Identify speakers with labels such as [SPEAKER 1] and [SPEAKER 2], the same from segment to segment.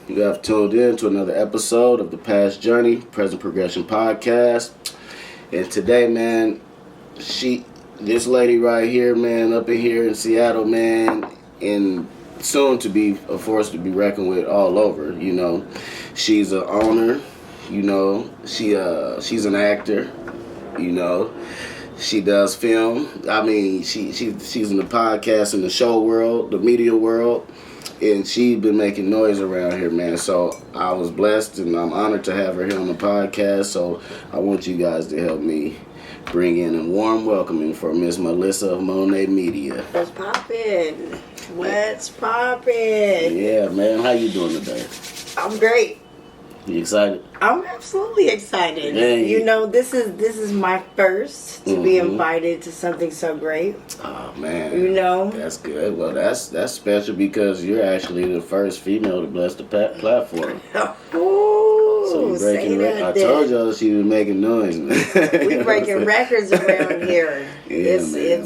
[SPEAKER 1] You have tuned in to another episode of the Past Journey, Present Progression Podcast. And today, man, this lady right here, man, up in here in Seattle, man, and soon to be a force to be reckoned with all over. You know, she's an owner. You know, she's an actor. You know, she does film. I mean, she's in the podcast and the show world, the media world. And she's been making noise around here, man. So I was blessed and I'm honored to have her here on the podcast. So I want you guys to help me bring in a warm welcoming for Miss Melissa of Monae Media.
[SPEAKER 2] What's poppin'? What's poppin'?
[SPEAKER 1] Yeah, man. How you doing today?
[SPEAKER 2] I'm great.
[SPEAKER 1] You excited?
[SPEAKER 2] I'm absolutely excited.
[SPEAKER 1] Man,
[SPEAKER 2] you know, this is my first to be invited to something so great.
[SPEAKER 1] Oh man,
[SPEAKER 2] you know,
[SPEAKER 1] that's good. Well, that's special because you're actually the first female to bless the platform.
[SPEAKER 2] Ooh,
[SPEAKER 1] so you're breaking I told y'all she was making noise.
[SPEAKER 2] We breaking records around here.
[SPEAKER 1] Yeah,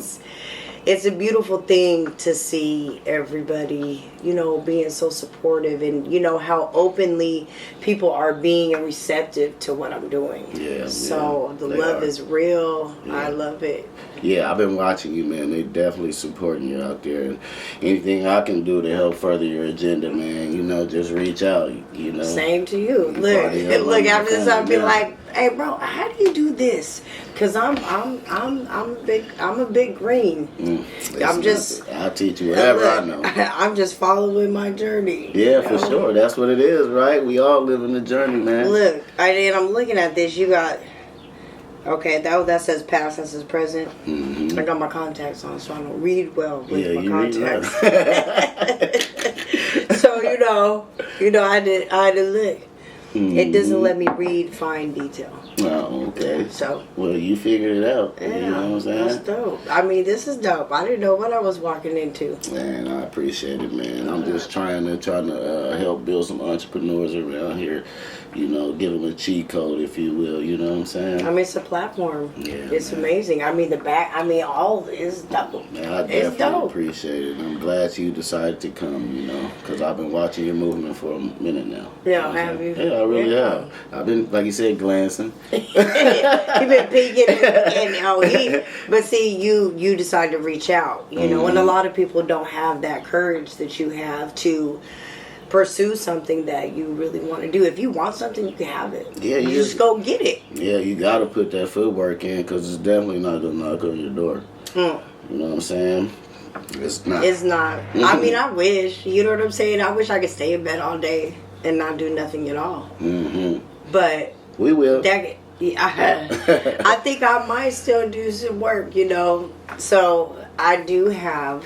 [SPEAKER 2] It's a beautiful thing to see everybody, you know, being so supportive and, you know, how openly people are being receptive to what I'm doing.
[SPEAKER 1] Yeah.
[SPEAKER 2] So the love is real. Yeah. I love it.
[SPEAKER 1] Yeah, I've been watching you, man. They definitely supporting you out there. And anything I can do to help further your agenda, man, you know, just reach out, you know.
[SPEAKER 2] Same to you. Look, after this I'll be like, hey, bro, how do you do this? Because I'm a big green.
[SPEAKER 1] I'll teach you whatever I know.
[SPEAKER 2] I'm just following my journey.
[SPEAKER 1] Yeah, for sure. That's what it is, right? We all live in the journey, man.
[SPEAKER 2] Look, I'm looking at this. You got, okay, that says past, that says present.
[SPEAKER 1] Mm-hmm.
[SPEAKER 2] I got my contacts on, so I don't read well with my contacts. So, you know, I had to look. Mm-hmm. It doesn't let me read fine detail.
[SPEAKER 1] Oh, okay.
[SPEAKER 2] So,
[SPEAKER 1] well, you figured it out.
[SPEAKER 2] Yeah,
[SPEAKER 1] you know what I'm saying?
[SPEAKER 2] That's dope. I mean, this is dope. I didn't know what I was walking into.
[SPEAKER 1] Man, I appreciate it, man. I'm just trying to help build some entrepreneurs around here. You know, give them a cheat code, if you will. You know what I'm saying?
[SPEAKER 2] I mean, it's a platform.
[SPEAKER 1] Yeah,
[SPEAKER 2] it's amazing. I mean, all is dope.
[SPEAKER 1] Man, I definitely appreciate it. I'm glad you decided to come, you know, because I've been watching your movement for a minute now.
[SPEAKER 2] Yeah, have you?
[SPEAKER 1] Yeah, I really have. I've been, like you said, glancing.
[SPEAKER 2] You've been peeking but see, you decide to reach out, you know, and a lot of people don't have that courage that you have to pursue something that you really want to do. If you want something, you can have it. Yeah, you just go get it.
[SPEAKER 1] Yeah, you got to put that footwork in because it's definitely not going to knock on your door. You know what I'm saying? It's not.
[SPEAKER 2] It's not. I mean, I wish. You know what I'm saying? I wish I could stay in bed all day and not do nothing at all. But
[SPEAKER 1] we will.
[SPEAKER 2] I think I might still do some work, you know. So I do have.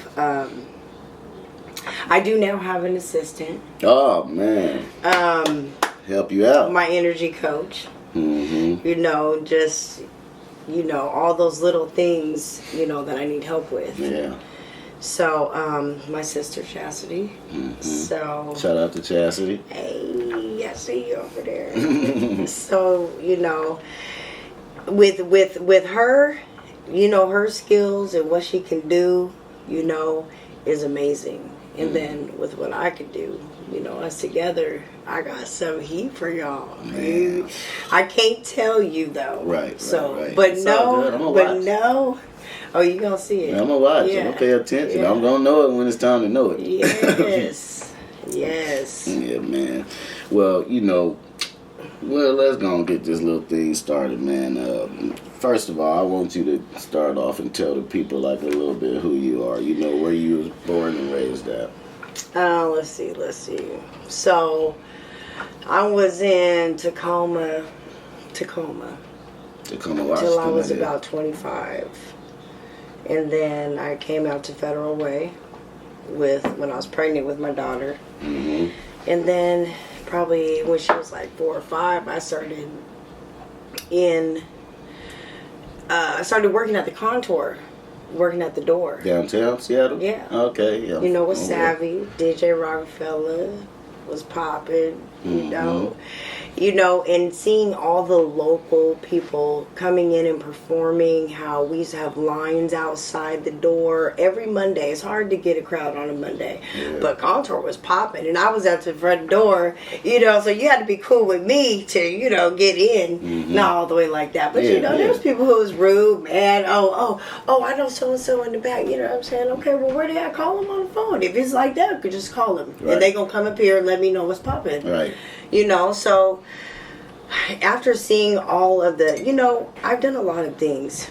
[SPEAKER 2] I do now have an assistant.
[SPEAKER 1] Oh man. Help you out.
[SPEAKER 2] My energy coach. You know, just all those little things, you know, that I need help with.
[SPEAKER 1] Yeah.
[SPEAKER 2] So, my sister Chastity. So
[SPEAKER 1] shout out to Chastity.
[SPEAKER 2] Hey, I see you over there. So, you know, with her, you know, her skills and what she can do, you know, is amazing. And then with what I could do, you know, us together, I got some heat for y'all. I can't tell you though.
[SPEAKER 1] Right.
[SPEAKER 2] So,
[SPEAKER 1] right.
[SPEAKER 2] But no. Oh, you gonna see it?
[SPEAKER 1] I'm gonna watch. Yeah. I'm gonna pay attention. Yeah. I'm gonna know it when it's time to know it.
[SPEAKER 2] Yes. Yes.
[SPEAKER 1] Yeah, man. Well, you know, let's go and get this little thing started, man. First of all, I want you to start off and tell the people like a little bit who you are. You know, where you was born and raised at.
[SPEAKER 2] Let's see. So, I was in Tacoma,
[SPEAKER 1] Washington.
[SPEAKER 2] Till I was about 25. And then I came out to Federal Way when I was pregnant with my daughter. And then probably when she was like 4 or 5, I started working at the Contour, working at the door.
[SPEAKER 1] Downtown Seattle?
[SPEAKER 2] Yeah.
[SPEAKER 1] Okay, yeah.
[SPEAKER 2] You know, with Savvy, DJ Rockefeller, was popping, you know, and seeing all the local people coming in and performing, how we used to have lines outside the door every Monday. It's hard to get a crowd on a Monday, but Contour was popping, and I was at the front door, you know, so you had to be cool with me to, you know, get in, not all the way like that, but you know, there's people who was rude, man. Oh, I know so and so in the back, you know what I'm saying? Okay, well, where did I call them on the phone? If it's like that, I could just call them, and they gonna come up here and let me know what's popping,
[SPEAKER 1] right?
[SPEAKER 2] You know, so after seeing all of the, you know, I've done a lot of things.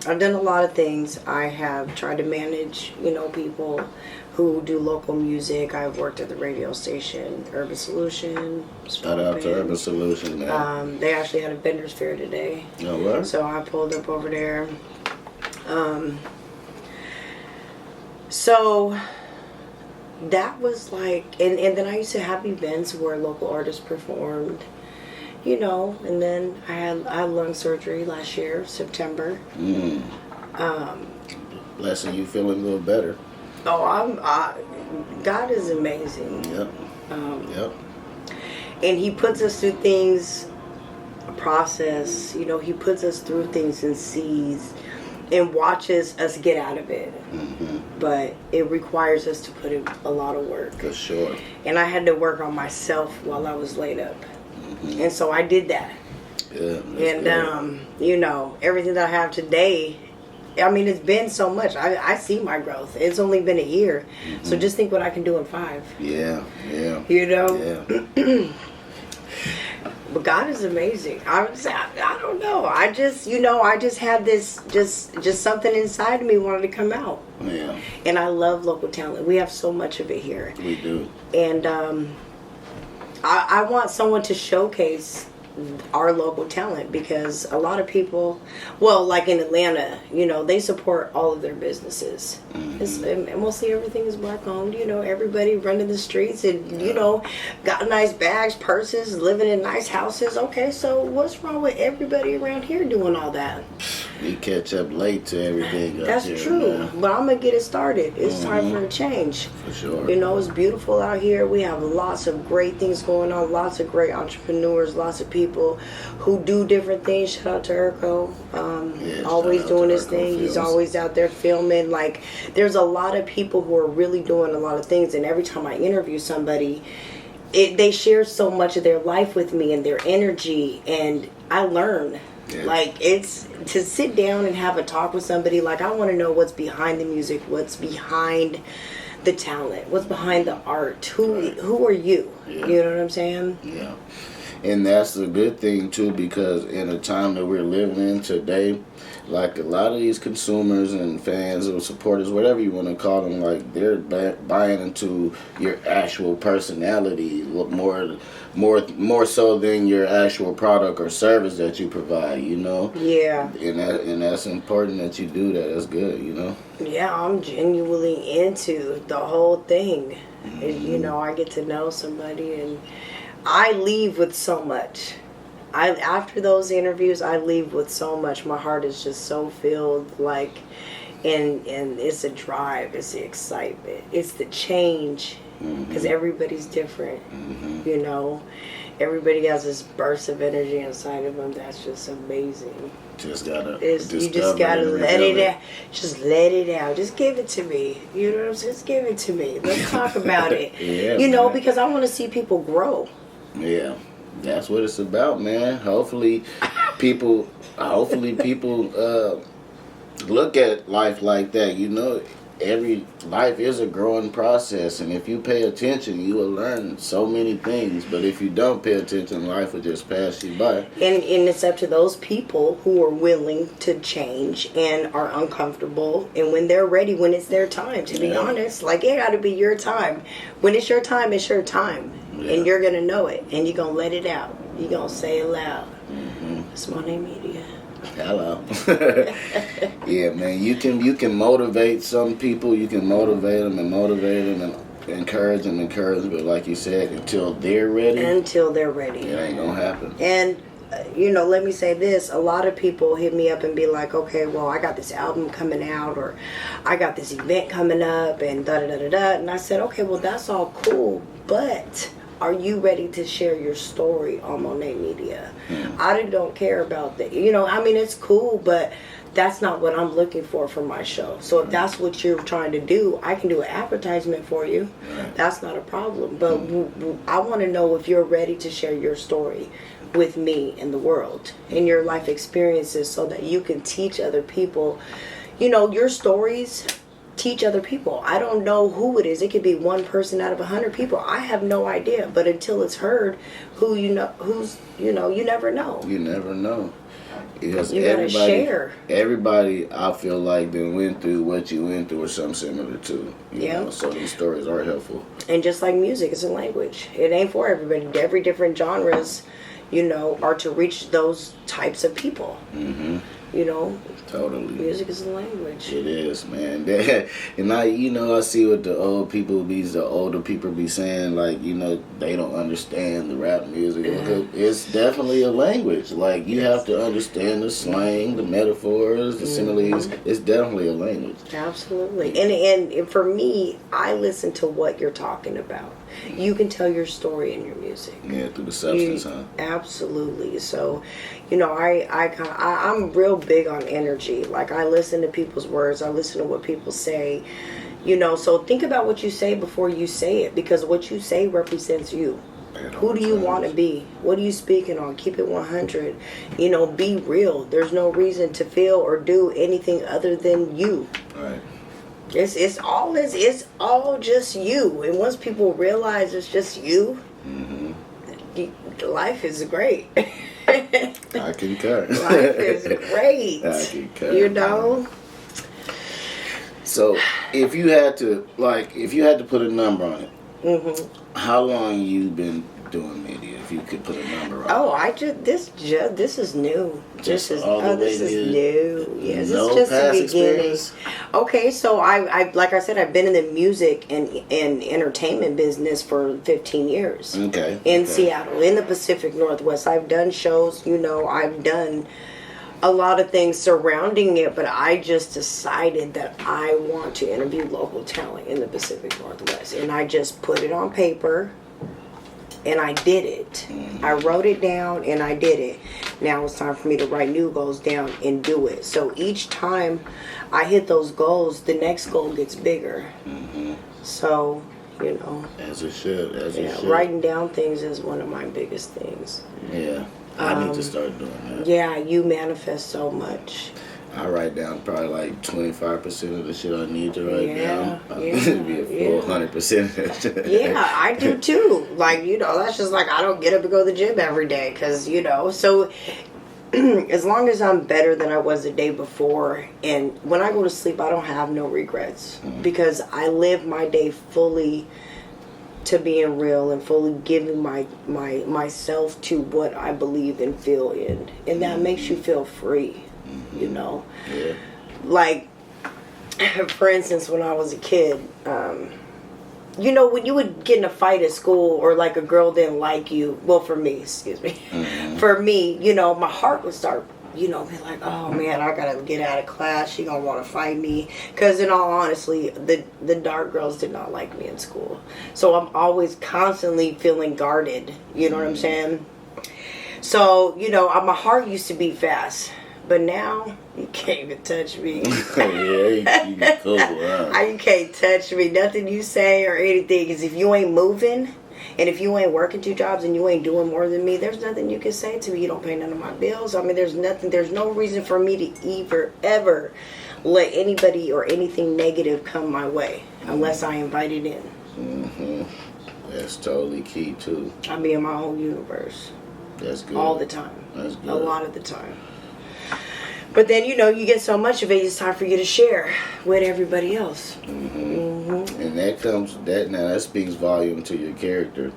[SPEAKER 2] I have tried to manage, you know, people who do local music. I've worked at the radio station, Urban Solution.
[SPEAKER 1] Shout out to Urban Solution, man.
[SPEAKER 2] They actually had a vendor's fair today.
[SPEAKER 1] Oh, what?
[SPEAKER 2] So I pulled up over there. So that was like, and then I used to have events where local artists performed, you know, and then I had lung surgery last year, September.
[SPEAKER 1] Blessing, you feeling a little better.
[SPEAKER 2] Oh, God is amazing.
[SPEAKER 1] Yep.
[SPEAKER 2] And He puts us through things, a process, you know, He puts us through things and sees and watches us get out of it. But it requires us to put in a lot of work.
[SPEAKER 1] For sure.
[SPEAKER 2] And I had to work on myself while I was laid up. And so I did that.
[SPEAKER 1] Yeah.
[SPEAKER 2] And, you know, everything that I have today, I mean, it's been so much. I see my growth. It's only been a year. So just think what I can do in 5.
[SPEAKER 1] Yeah.
[SPEAKER 2] You know? Yeah. But God is amazing. I don't know. I just had this, just something inside of me wanted to come out.
[SPEAKER 1] Yeah.
[SPEAKER 2] And I love local talent. We have so much of it here.
[SPEAKER 1] We do.
[SPEAKER 2] And I want someone to showcase our local talent, because a lot of people, well, like in Atlanta, you know, they support all of their businesses. And mostly everything is black owned, you know, everybody running the streets and, you know, got nice bags, purses, living in nice houses. Okay, so what's wrong with everybody around here doing all that?
[SPEAKER 1] We catch up late to everything.
[SPEAKER 2] That's
[SPEAKER 1] here,
[SPEAKER 2] true,
[SPEAKER 1] man.
[SPEAKER 2] But I'm going to get it started. It's time for a change.
[SPEAKER 1] For sure.
[SPEAKER 2] You know, it's beautiful out here. We have lots of great things going on, lots of great entrepreneurs, lots of people who do different things. Shout out to Urko, always doing his thing. He's always out there filming. Like, there's a lot of people who are really doing a lot of things, and every time I interview somebody, they share so much of their life with me and their energy, and I learn. Like, it's to sit down and have a talk with somebody. Like, I want to know what's behind the music, what's behind the talent, what's behind the art. Who are you? You know what I'm saying?
[SPEAKER 1] Yeah. And that's a good thing, too, because in a time that we're living in today, like a lot of these consumers and fans or supporters, whatever you want to call them, like they're buying into your actual personality more so than your actual product or service that you provide, you know?
[SPEAKER 2] Yeah.
[SPEAKER 1] And that's important that you do that. That's good, you know?
[SPEAKER 2] Yeah, I'm genuinely into the whole thing. You know, I get to know somebody and I leave with so much. After those interviews, I leave with so much. My heart is just so filled, like, and it's a drive, it's the excitement, it's the change, because everybody's different, you know. Everybody has this burst of energy inside of them that's just amazing.
[SPEAKER 1] You just gotta
[SPEAKER 2] let it out. Just let it out. Just give it to me. You know what I'm saying? Just give it to me. Let's talk about it. You know, because I want to see people grow.
[SPEAKER 1] Yeah, that's what it's about, man. Hopefully people look at life like that. You know, every life is a growing process, and if you pay attention, you will learn so many things. But if you don't pay attention, life will just pass you by. And
[SPEAKER 2] it's up to those people who are willing to change and are uncomfortable, and when they're ready, when it's their time, to be honest, like, it got to be your time. When it's your time, it's your time. And you're going to know it. And you're going to let it out. You're going to say it loud. It's Monae Media.
[SPEAKER 1] Hello. Yeah, man. You can motivate some people. You can motivate them and encourage them. But like you said, until they're ready. It ain't going to happen.
[SPEAKER 2] And, you know, let me say this. A lot of people hit me up and be like, okay, well, I got this album coming out, or I got this event coming up, and da-da-da-da-da. And I said, okay, well, that's all cool. but are you ready to share your story on Monae Media? I don't care about that. I mean, it's cool, but that's not what I'm looking for my show. So if that's what you're trying to do, I can do an advertisement for you. That's not a problem. But I want to know if you're ready to share your story with me and the world and your life experiences so that you can teach other people. Your stories teach other people. I don't know who it is. It could be one person out of 100 people. I have no idea. But until it's heard, you never know.
[SPEAKER 1] You never know. Because
[SPEAKER 2] You gotta share.
[SPEAKER 1] Everybody, I feel like, then went through what you went through or something similar to. You know, so these stories are helpful.
[SPEAKER 2] And just like music, it's a language. It ain't for everybody. Every different genres, are to reach those types of people.
[SPEAKER 1] Totally.
[SPEAKER 2] Music is a language.
[SPEAKER 1] It is, man. And I see what the older people be saying, like, they don't understand the rap music. It's definitely a language. Like, you have to understand the slang, the metaphors, the similes. It's definitely a language.
[SPEAKER 2] Absolutely. And for me, I listen to what you're talking about. You can tell your story in your music.
[SPEAKER 1] Yeah, through the substance, huh?
[SPEAKER 2] Absolutely. So, I'm real big on energy. Like, I listen to people's words. I listen to what people say. So think about what you say before you say it, because what you say represents you. Who do you want to be? What are you speaking on? Keep it 100. Be real. There's no reason to feel or do anything other than you.
[SPEAKER 1] Right.
[SPEAKER 2] It's all just you. And once people realize it's just you, life is great.
[SPEAKER 1] I concur.
[SPEAKER 2] Life is great.
[SPEAKER 1] I concur. So if you had to put a number on it, how long you been doing media? If you could put a number on it.
[SPEAKER 2] This is new. This is new. Yes,
[SPEAKER 1] no
[SPEAKER 2] it's just the
[SPEAKER 1] past
[SPEAKER 2] beginning.
[SPEAKER 1] experience?
[SPEAKER 2] Okay, so I like I said, I've been in the music and entertainment business for 15 years.
[SPEAKER 1] Okay.
[SPEAKER 2] In Seattle, in the Pacific Northwest. I've done shows, I've done a lot of things surrounding it, but I just decided that I want to interview local talent in the Pacific Northwest. And I just put it on paper. And I did it. I wrote it down and I did it. Now it's time for me to write new goals down and do it. So each time I hit those goals, the next goal gets bigger. So,
[SPEAKER 1] As it should.
[SPEAKER 2] Writing down things is one of my biggest things.
[SPEAKER 1] Yeah. I need to start doing that.
[SPEAKER 2] Yeah, you manifest so much.
[SPEAKER 1] I write down probably like 25% of the shit I need to write down. I
[SPEAKER 2] Yeah,
[SPEAKER 1] need to be a full 100%.
[SPEAKER 2] Yeah, I do too. Like, that's just like, I don't get up and go to the gym every day because, so as long as I'm better than I was the day before, and when I go to sleep, I don't have no regrets because I live my day fully to being real and fully giving myself to what I believe and feel in. And that makes you feel free.
[SPEAKER 1] Yeah.
[SPEAKER 2] Like, for instance, when I was a kid, when you would get in a fight at school or like a girl didn't like you, well, for me, for me, my heart would start, be like, oh man, I gotta get out of class. She gonna want to fight me. Because in all honesty, the dark girls did not like me in school. So I'm always constantly feeling guarded. You know what I'm saying? So, my heart used to beat fast. But now, you can't even touch me.
[SPEAKER 1] Yeah, you get cool, huh?
[SPEAKER 2] You can't touch me. Nothing you say or anything. Because if you ain't moving, and if you ain't working 2 jobs and you ain't doing more than me, there's nothing you can say to me. You don't pay none of my bills. I mean, there's no reason for me to ever let anybody or anything negative come my way. Unless I invite it in.
[SPEAKER 1] That's totally key, too.
[SPEAKER 2] I be in my own universe.
[SPEAKER 1] That's good.
[SPEAKER 2] All the time.
[SPEAKER 1] That's good.
[SPEAKER 2] A lot of the time. But then, you get so much of it, it's time for you to share with everybody else.
[SPEAKER 1] And that speaks volume to your character,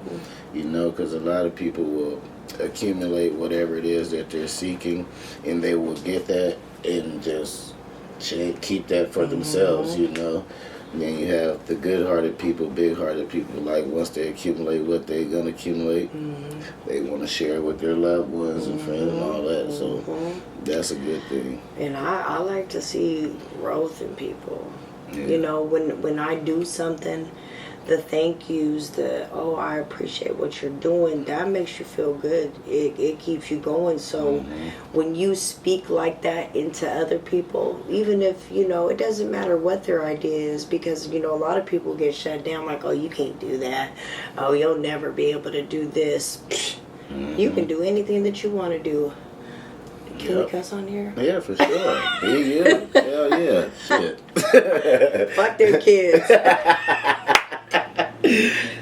[SPEAKER 1] because a lot of people will accumulate whatever it is that they're seeking, and they will get that and just keep that for themselves, And then you have the good-hearted people, big-hearted people. Like, once they accumulate what they're going to accumulate, they want to share with their loved ones and friends and all that. So that's a good thing.
[SPEAKER 2] And I like to see growth in people.
[SPEAKER 1] Yeah.
[SPEAKER 2] When I do something the thank yous, I appreciate what you're doing, that makes you feel good. It keeps you going. So when you speak like that into other people, even if, it doesn't matter what their idea is, because, a lot of people get shut down like, oh, you can't do that. Oh, you'll never be able to do this. You can do anything that you want to do. Can we cuss on here?
[SPEAKER 1] Yeah, for sure. Yeah. Hell yeah. Shit.
[SPEAKER 2] Fuck their kids.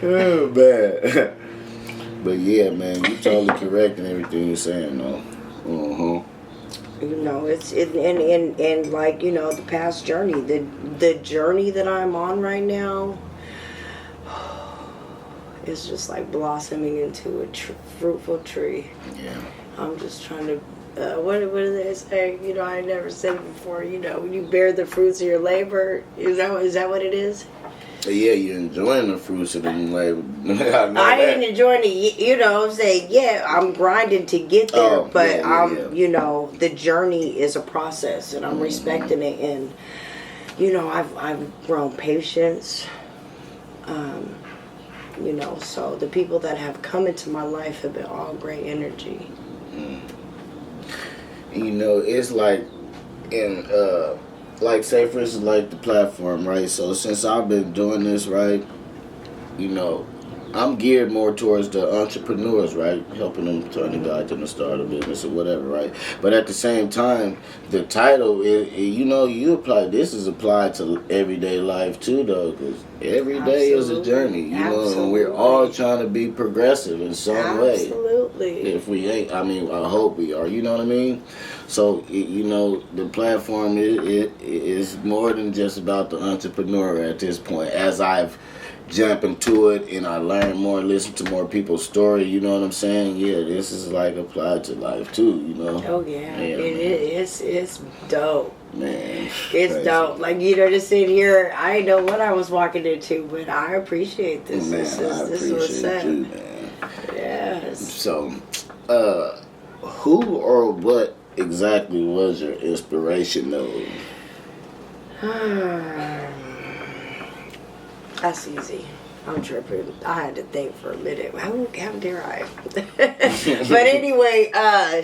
[SPEAKER 1] Oh, man. But yeah, man, you're totally correct in everything you're saying, though.
[SPEAKER 2] And like, the past journey, the journey that I'm on right now is just like blossoming into a fruitful tree.
[SPEAKER 1] Yeah.
[SPEAKER 2] I'm just trying to, what do they say? I never said it before, when you bear the fruits of your labor, is that what it is?
[SPEAKER 1] Yeah, you're enjoying the fruits of the labor.
[SPEAKER 2] I ain't enjoying it, I'm saying, I'm grinding to get there, but the journey is a process, and I'm respecting it, and, I've grown patience, so the people that have come into my life have been all great energy.
[SPEAKER 1] It's like, like, say for instance, like the platform, right? So since I've been doing this, right, I'm geared more towards the entrepreneurs, right? Helping them turn the guide to start a business or whatever, right? But at the same time, the title, you apply, this is applied to everyday life too, though, because every day is a journey, and we're all trying to be progressive in some way.
[SPEAKER 2] Absolutely.
[SPEAKER 1] If we ain't, I hope we are, you know what I mean? So, the platform is more than just about the entrepreneur at this point. As I've jumped into it and I learn more, listen to more people's story, you know what I'm saying? Yeah, this is like applied to life too,
[SPEAKER 2] Oh yeah, it's dope.
[SPEAKER 1] Man,
[SPEAKER 2] it's crazy. Dope. Like, just sitting here, I didn't know what I was walking into, but I appreciate this.
[SPEAKER 1] Man,
[SPEAKER 2] this
[SPEAKER 1] is what's up. You, man.
[SPEAKER 2] Yes.
[SPEAKER 1] So, who or what exactly was your inspiration, though?
[SPEAKER 2] That's easy. I'm tripping. I had to think for a minute. How dare I? But anyway,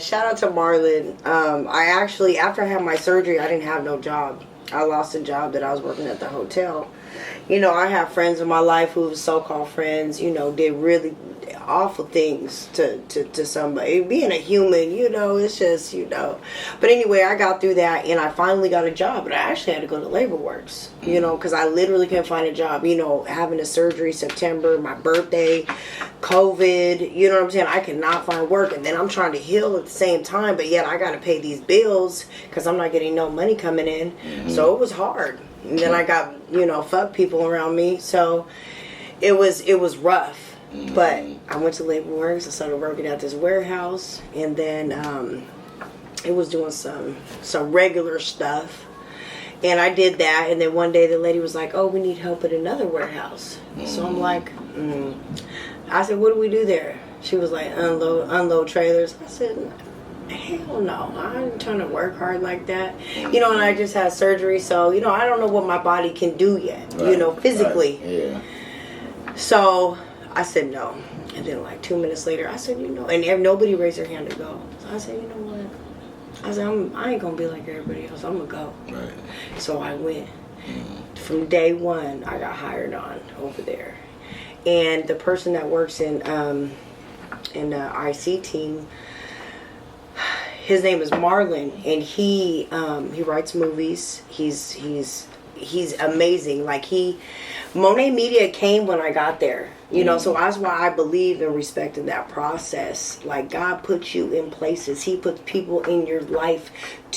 [SPEAKER 2] shout out to Marlon. I actually, after I had my surgery, I didn't have no job. I lost a job that I was working at the hotel. I have friends in my life who, so-called friends, did really awful things to somebody. Being a human, it's just, But anyway, I got through that, and I finally got a job, but I actually had to go to Labor Works, because I literally couldn't find a job. Having a surgery September, my birthday, COVID, you know what I'm saying? I could not find work, and then I'm trying to heal at the same time, but yet I got to pay these bills because I'm not getting no money coming in. So it was hard. And then I got, fuck people around me. So it was rough. But I went to Labor Works. I started working at this warehouse. And then it was doing some regular stuff. And I did that. And then one day the lady was like, oh, we need help at another warehouse. So I'm like, I said, what do we do there? She was like, unload trailers. I said, hell no, I'm trying to work hard like that. And I just had surgery, so, I don't know what my body can do yet, physically.
[SPEAKER 1] Right. Yeah.
[SPEAKER 2] So I said no. And then like 2 minutes later, I said, and nobody raised their hand to go. So I said, you know what? I said, I ain't going to be like everybody else. I'm going to go.
[SPEAKER 1] Right.
[SPEAKER 2] So I went. From day one, I got hired on over there. And the person that works in the IC team, his name is Marlon, and he writes movies. He's amazing. Like, Monae Media came when I got there. So that's why I believe and respect in that process. Like, God puts you in places. He puts people in your life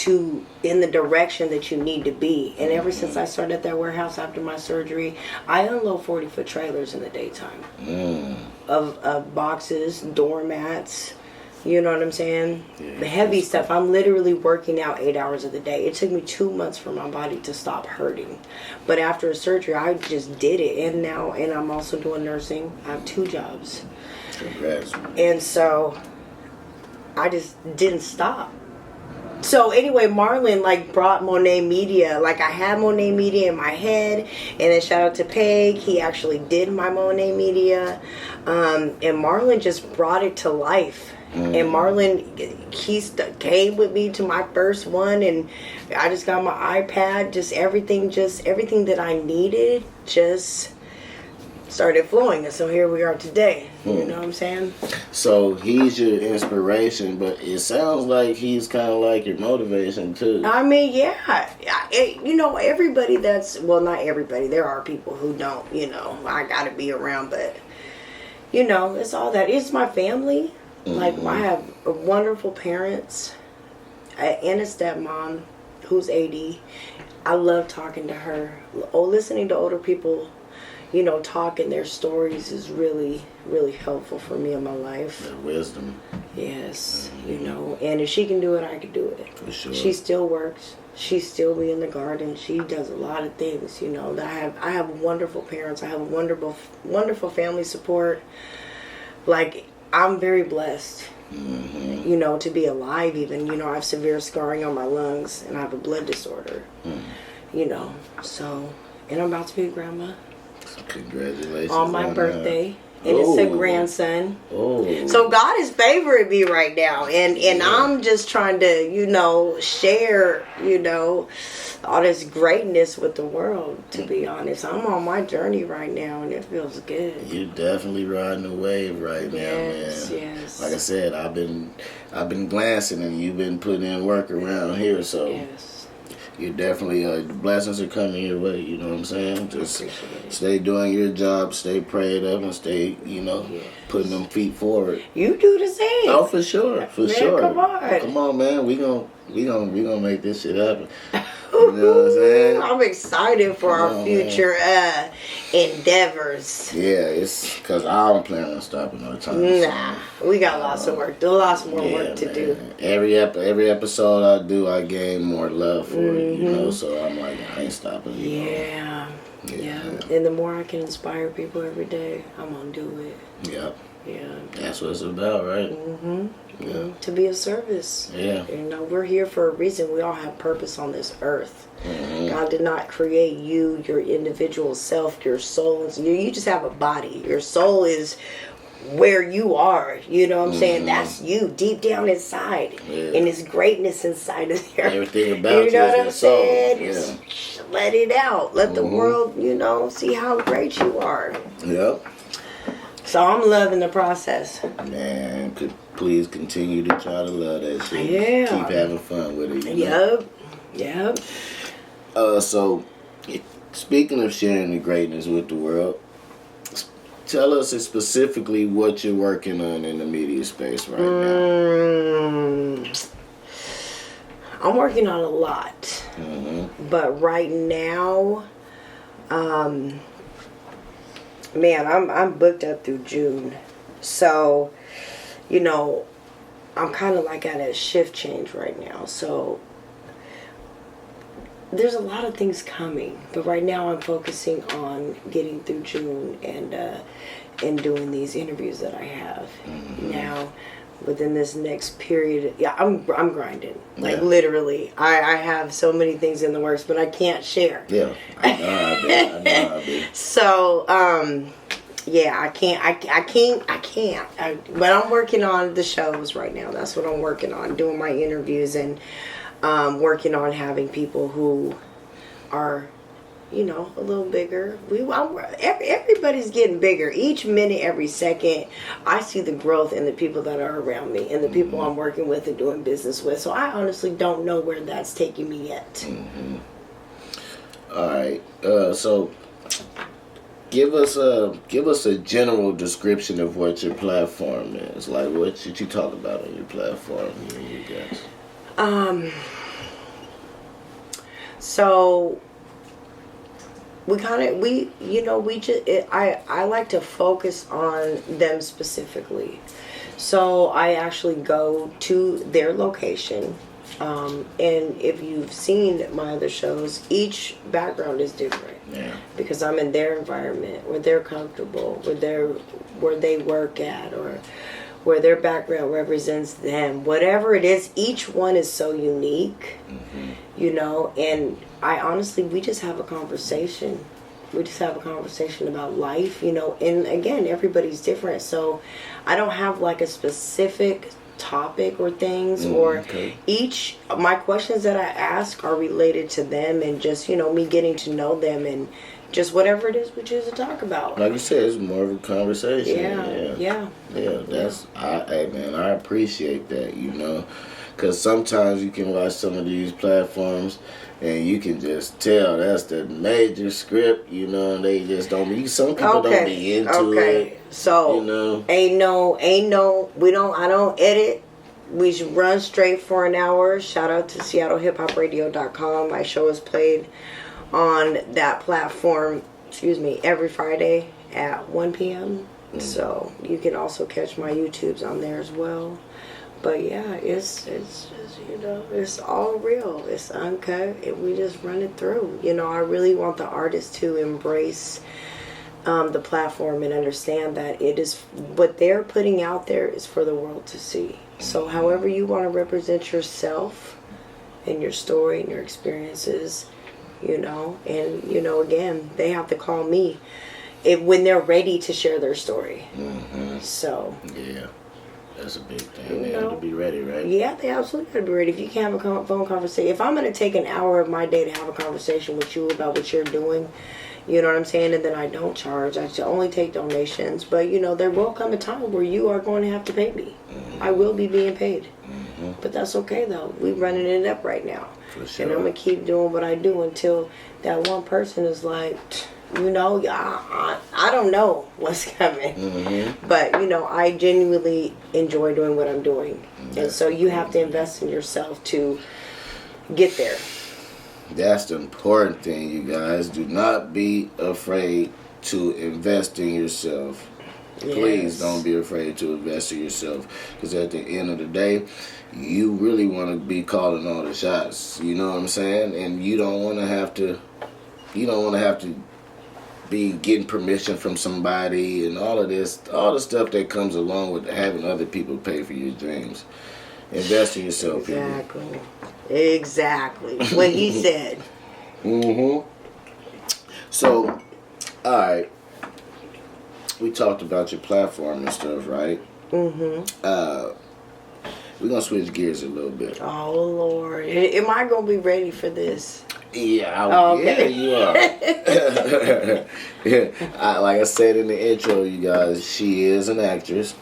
[SPEAKER 2] in the direction that you need to be. And ever since I started at that warehouse after my surgery, I unload 40-foot trailers in the daytime of boxes, doormats. You know what I'm saying? Yeah, the heavy stuff. I'm literally working out 8 hours of the day. It took me 2 months for my body to stop hurting. But after a surgery, I just did it. And I'm also doing nursing. I have 2 jobs.
[SPEAKER 1] Congrats.
[SPEAKER 2] And so I just didn't stop. So anyway, Marlon like brought Monae Media. Like I had Monae Media in my head, and then shout out to Peg. He actually did my Monae Media, and Marlon just brought it to life. And Marlon, came with me to my first one, and I just got my iPad. Just everything that I needed just started flowing, and so here we are today. You know what I'm saying?
[SPEAKER 1] So he's your inspiration, but it sounds like he's kind of like your motivation too.
[SPEAKER 2] I mean, yeah. Everybody not everybody. There are people who don't, I gotta be around, but, it's all that. It's my family. Like, I have wonderful parents and a stepmom who's 80. I love talking to her. Listening to older people talking their stories is really, really helpful for me in my life.
[SPEAKER 1] Their wisdom.
[SPEAKER 2] Yes, and if she can do it, I can do it.
[SPEAKER 1] For sure.
[SPEAKER 2] She still works. She still be in the garden. She does a lot of things, I have wonderful parents. I have wonderful family support. Like, I'm very blessed, to be alive even. I have severe scarring on my lungs, and I have a blood disorder, so, and I'm about to be a grandma.
[SPEAKER 1] Congratulations.
[SPEAKER 2] On my birthday. And it's a grandson.
[SPEAKER 1] Oh.
[SPEAKER 2] So God is favoring me right now. And I'm just trying to, share, all this greatness with the world, to be honest. I'm on my journey right now, and it feels good.
[SPEAKER 1] You're definitely riding the wave right now, man.
[SPEAKER 2] Yes.
[SPEAKER 1] Like I said, I've been glancing, and you've been putting in work around here, so
[SPEAKER 2] Yes.
[SPEAKER 1] you definitely, the blessings are coming your way, you know what I'm saying? Just stay doing your job, stay prayed up, and stay, putting them feet forward.
[SPEAKER 2] You do the same.
[SPEAKER 1] Oh, for sure, for sure.
[SPEAKER 2] Come
[SPEAKER 1] on, man. We gonna make this shit happen. You know what I'm saying?
[SPEAKER 2] I'm excited for our future endeavors.
[SPEAKER 1] Yeah, it's because I don't plan on stopping no time.
[SPEAKER 2] Nah, we got lots of work. Lots more work to do.
[SPEAKER 1] Every episode I do, I gain more love for it. So I'm like, I ain't stopping.
[SPEAKER 2] Yeah. And the more I can inspire people every day, I'm gonna do it.
[SPEAKER 1] Yep.
[SPEAKER 2] Yeah.
[SPEAKER 1] That's what it's about, right?
[SPEAKER 2] Yeah. To be of service.
[SPEAKER 1] Yeah.
[SPEAKER 2] We're here for a reason. We all have purpose on this earth. God did not create you, your individual self, your soul. You just have a body. Your soul is where you are. You know what I'm saying? That's you deep down inside.
[SPEAKER 1] Yeah.
[SPEAKER 2] And there's greatness inside of there.
[SPEAKER 1] Everything about
[SPEAKER 2] you know what I'm saying?
[SPEAKER 1] Yeah.
[SPEAKER 2] Just let it out. Let the world, see how great you are.
[SPEAKER 1] Yep.
[SPEAKER 2] So I'm loving the process.
[SPEAKER 1] Man, please continue to try to love that shit.
[SPEAKER 2] Yeah.
[SPEAKER 1] Keep having fun with it.
[SPEAKER 2] Yep.
[SPEAKER 1] So, speaking of sharing the greatness with the world, tell us specifically what you're working on in the media space right now.
[SPEAKER 2] I'm working on a lot. But right now, man, I'm booked up through June. So, I'm kind of like at a shift change right now. So, there's a lot of things coming. But right now I'm focusing on getting through June and doing these interviews that I have. Now, within this next period, I'm grinding. Like, literally. I have so many things in the works, but I can't share.
[SPEAKER 1] Yeah. I know I be.
[SPEAKER 2] So, I can't. But I'm working on the shows right now. That's what I'm working on. Doing my interviews and working on having people who are, a little bigger. Everybody's getting bigger. Each minute, every second, I see the growth in the people that are around me and the people I'm working with and doing business with. So I honestly don't know where that's taking me yet.
[SPEAKER 1] All right. So give us a general description of what your platform is. Like, what should you talk about on your platform, you guys?
[SPEAKER 2] So I like to focus on them specifically. So I actually go to their location. And if you've seen my other shows, each background is different.
[SPEAKER 1] Yeah.
[SPEAKER 2] Because I'm in their environment, where they're comfortable, where they work at, or where their background represents them. Whatever it is, each one is so unique, and I honestly, we just have a conversation. We just have a conversation about life, and again, everybody's different. So I don't have like a specific topic or things my questions that I ask are related to them and just, me getting to know them and just whatever it is we choose to talk about.
[SPEAKER 1] Like you said, it's more of a conversation.
[SPEAKER 2] Yeah.
[SPEAKER 1] Hey man, I appreciate that, because sometimes you can watch some of these platforms and you can just tell that's the major script, and they just don't be, some people don't be into it.
[SPEAKER 2] So, I don't edit. We should run straight for an hour. Shout out to SeattleHipHopRadio.com. My show is played on that platform, every Friday at 1 p.m. So you can also catch my YouTubes on there as well. But yeah, it's it's all real. It's uncut, and we just run it through. I really want the artists to embrace the platform and understand that it is what they're putting out there is for the world to see. So however you want to represent yourself and your story and your experiences, and again, they have to call me when they're ready to share their story. So
[SPEAKER 1] yeah, that's a big thing. They have to be ready, right?
[SPEAKER 2] Yeah, they absolutely got to be ready. If you can't have a phone conversation, if I'm going to take an hour of my day to have a conversation with you about what you're doing, you know what I'm saying? And then I don't charge. I only take donations. But, there will come a time where you are going to have to pay me. I will be being paid. But that's okay, though. We're running it up right now.
[SPEAKER 1] For sure.
[SPEAKER 2] And I'm going to keep doing what I do until that one person is like, I don't know what's coming. But, I genuinely enjoy doing what I'm doing. And so you have to invest in yourself to get there.
[SPEAKER 1] That's the important thing, you guys. Do not be afraid to invest in yourself. Yes. Please don't be afraid to invest in yourself, because at the end of the day, you really want to be calling all the shots. You know what I'm saying? And you don't want to have to be getting permission from somebody and all the stuff that comes along with having other people pay for your dreams. Invest in yourself.
[SPEAKER 2] Exactly what he said.
[SPEAKER 1] So, all right, we talked about your platform and stuff, right? We're gonna switch gears a little bit.
[SPEAKER 2] Oh Lord, am I gonna be ready for this?
[SPEAKER 1] Yeah, yeah, you are. Like I said in the intro, you guys, she is an actress.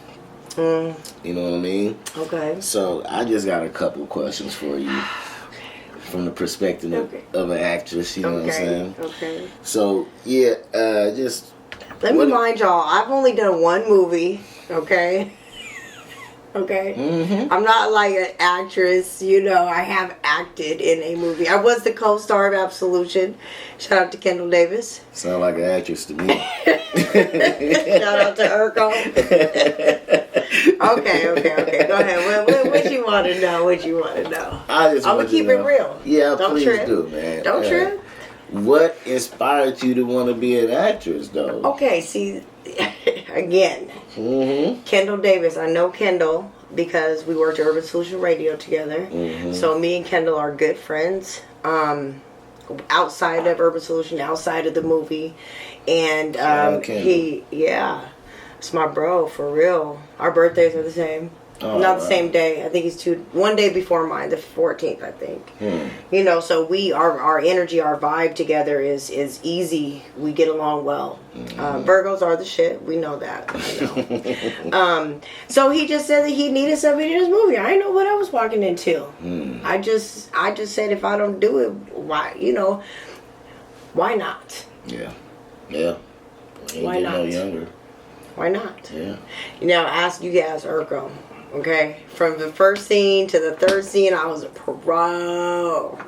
[SPEAKER 1] You know what I mean?
[SPEAKER 2] Okay.
[SPEAKER 1] So I just got a couple questions for you from the perspective of an actress. You know what I'm saying? Okay. So yeah, just
[SPEAKER 2] let me remind y'all. I've only done one movie. Okay. Okay. I'm not like an actress, I have acted in a movie. I was the co-star of Absolution. Shout out to Kendall Davis.
[SPEAKER 1] Sound like an actress to me.
[SPEAKER 2] Shout out to Urkel. Okay. Go ahead. What you want to know? I'm gonna keep it real.
[SPEAKER 1] Yeah,
[SPEAKER 2] don't
[SPEAKER 1] please
[SPEAKER 2] trip.
[SPEAKER 1] do, man.
[SPEAKER 2] Don't trip.
[SPEAKER 1] What inspired you to want to be an actress, though?
[SPEAKER 2] Okay, see, again, Kendall Davis. I know Kendall because we worked at Urban Solution Radio together. So me and Kendall are good friends. Outside of Urban Solution, outside of the movie, and it's my bro for real. Our birthdays are the same. Not the same day. I think he's one day before mine, the 14th, I think. So our energy, our vibe together is easy. We get along well. Virgos are the shit. We know that. I know. So he just said that he needed somebody in his movie. I didn't know what I was walking into. I just said, if I don't do it, why? Why not?
[SPEAKER 1] Yeah.
[SPEAKER 2] Why not?
[SPEAKER 1] Younger.
[SPEAKER 2] Why not?
[SPEAKER 1] Yeah.
[SPEAKER 2] You guys, Urkel. Okay, from the first scene to the third scene, I was a pro.